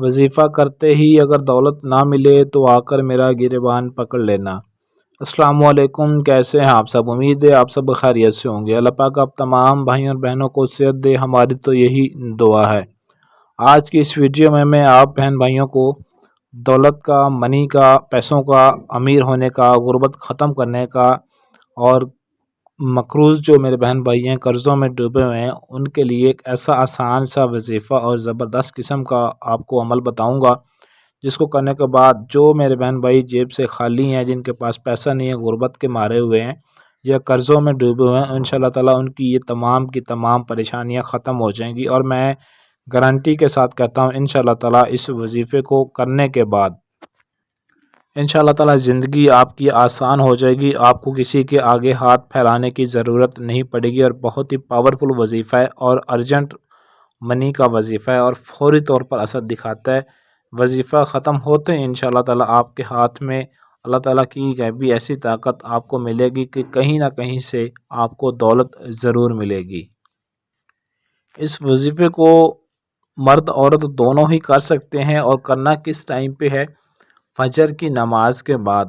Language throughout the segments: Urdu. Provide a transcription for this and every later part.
وظیفہ کرتے ہی اگر دولت نہ ملے تو آ کر میرا گریبان پکڑ لینا۔ السلام علیکم، کیسے ہیں آپ سب؟ امید ہے آپ سب خیریت سے ہوں گے۔ اللہ پاک آپ تمام بھائیوں اور بہنوں کو صحت دے، ہماری تو یہی دعا ہے۔ آج کی اس ویڈیو میں آپ بہن بھائیوں کو دولت کا، منی کا، پیسوں کا، امیر ہونے کا، غربت ختم کرنے کا اور مقروض جو میرے بہن بھائی ہیں قرضوں میں ڈوبے ہوئے ہیں ان کے لیے ایک ایسا آسان سا وظیفہ اور زبردست قسم کا آپ کو عمل بتاؤں گا، جس کو کرنے کے بعد جو میرے بہن بھائی جیب سے خالی ہیں، جن کے پاس پیسہ نہیں ہے، غربت کے مارے ہوئے ہیں یا قرضوں میں ڈوبے ہوئے ہیں، انشاءاللہ تعالیٰ ان کی یہ تمام کی تمام پریشانیاں ختم ہو جائیں گی۔ اور میں گارنٹی کے ساتھ کہتا ہوں انشاءاللہ تعالیٰ اس وظیفے کو کرنے کے بعد انشاءاللہ تعالیٰ زندگی آپ کی آسان ہو جائے گی، آپ کو کسی کے آگے ہاتھ پھیلانے کی ضرورت نہیں پڑے گی، اور بہت ہی پاورفل وظیفہ ہے اور ارجنٹ منی کا وظیفہ ہے اور فوری طور پر اثر دکھاتا ہے۔ وظیفہ ختم ہوتے ہیں انشاءاللہ تعالیٰ آپ کے ہاتھ میں اللہ تعالیٰ کی غیبی ایسی طاقت آپ کو ملے گی کہ کہیں نہ کہیں سے آپ کو دولت ضرور ملے گی۔ اس وظیفے کو مرد عورت دونوں ہی کر سکتے ہیں، اور کرنا کس ٹائم پہ ہے؟ فجر کی نماز کے بعد۔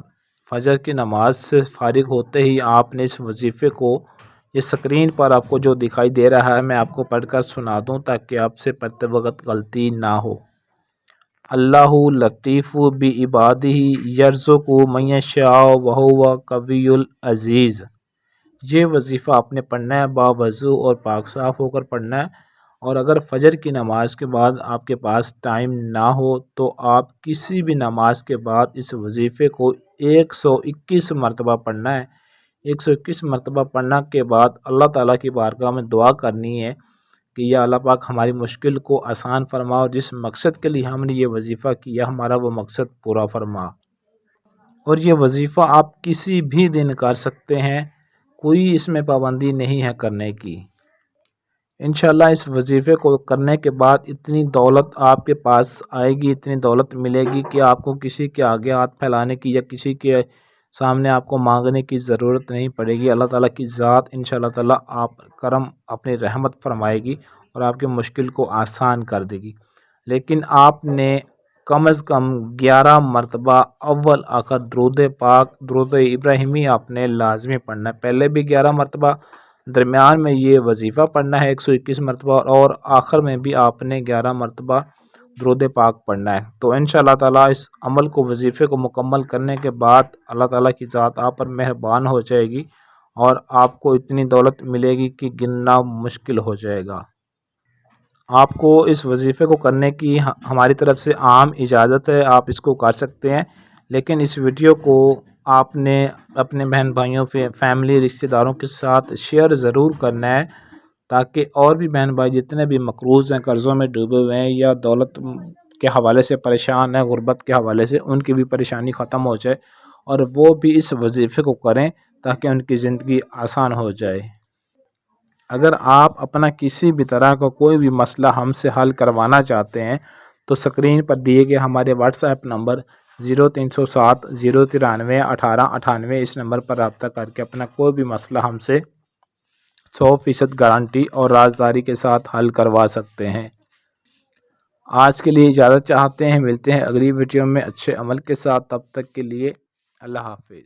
فجر کی نماز سے فارغ ہوتے ہی آپ نے اس وظیفے کو، یہ سکرین پر آپ کو جو دکھائی دے رہا ہے میں آپ کو پڑھ کر سنا دوں تاکہ آپ سے پڑھتے وقت غلطی نہ ہو۔ اللہ لطیف بعبادہ یرزق من یشاء وہو القوی العزیز۔ یہ وظیفہ آپ نے پڑھنا ہے، باوضو اور پاک صاف ہو کر پڑھنا ہے، اور اگر فجر کی نماز کے بعد آپ کے پاس ٹائم نہ ہو تو آپ کسی بھی نماز کے بعد اس وظیفے کو 121 مرتبہ پڑھنا ہے۔ 121 مرتبہ پڑھنے کے بعد اللہ تعالیٰ کی بارگاہ میں دعا کرنی ہے کہ یا اللہ پاک ہماری مشکل کو آسان فرما، اور جس مقصد کے لیے ہم نے یہ وظیفہ کیا ہمارا وہ مقصد پورا فرما۔ اور یہ وظیفہ آپ کسی بھی دن کر سکتے ہیں، کوئی اس میں پابندی نہیں ہے کرنے کی۔ انشاءاللہ اس وظیفے کو کرنے کے بعد اتنی دولت آپ کے پاس آئے گی، اتنی دولت ملے گی کہ آپ کو کسی کے آگے ہاتھ پھیلانے کی یا کسی کے سامنے آپ کو مانگنے کی ضرورت نہیں پڑے گی۔ اللہ تعالیٰ کی ذات انشاءاللہ تعالیٰ آپ کرم اپنی رحمت فرمائے گی اور آپ کی مشکل کو آسان کر دے گی۔ لیکن آپ نے کم از کم 11 مرتبہ اول آخر درود پاک، درود ابراہیمی آپ نے لازمی پڑھنا ہے۔ پہلے بھی 11 مرتبہ، درمیان میں یہ وظیفہ پڑھنا ہے 121 مرتبہ، اور آخر میں بھی آپ نے 11 مرتبہ درود پاک پڑھنا ہے۔ تو انشاءاللہ تعالیٰ اس عمل کو، وظیفے کو مکمل کرنے کے بعد اللہ تعالیٰ کی ذات آپ پر مہربان ہو جائے گی اور آپ کو اتنی دولت ملے گی کہ گننا مشکل ہو جائے گا۔ آپ کو اس وظیفے کو کرنے کی ہماری طرف سے عام اجازت ہے، آپ اس کو کر سکتے ہیں، لیکن اس ویڈیو کو آپ نے اپنے بہن بھائیوں، فیملی، رشتہ داروں کے ساتھ شیئر ضرور کرنا ہے تاکہ اور بھی بہن بھائی جتنے بھی مقروض ہیں، قرضوں میں ڈوبے ہوئے ہیں یا دولت کے حوالے سے پریشان ہیں، غربت کے حوالے سے، ان کی بھی پریشانی ختم ہو جائے اور وہ بھی اس وظیفے کو کریں تاکہ ان کی زندگی آسان ہو جائے۔ اگر آپ اپنا کسی بھی طرح کا کوئی بھی مسئلہ ہم سے حل کروانا چاہتے ہیں تو سکرین پر دیے گئے ہمارے واٹس ایپ نمبر 0307 093 1898 اس نمبر پر رابطہ کر کے اپنا کوئی بھی مسئلہ ہم سے 100% گارنٹی اور رازداری کے ساتھ حل کروا سکتے ہیں۔ آج کے لیے اجازت چاہتے ہیں، ملتے ہیں اگلی ویڈیو میں اچھے عمل کے ساتھ، تب تک کے لیے اللہ حافظ۔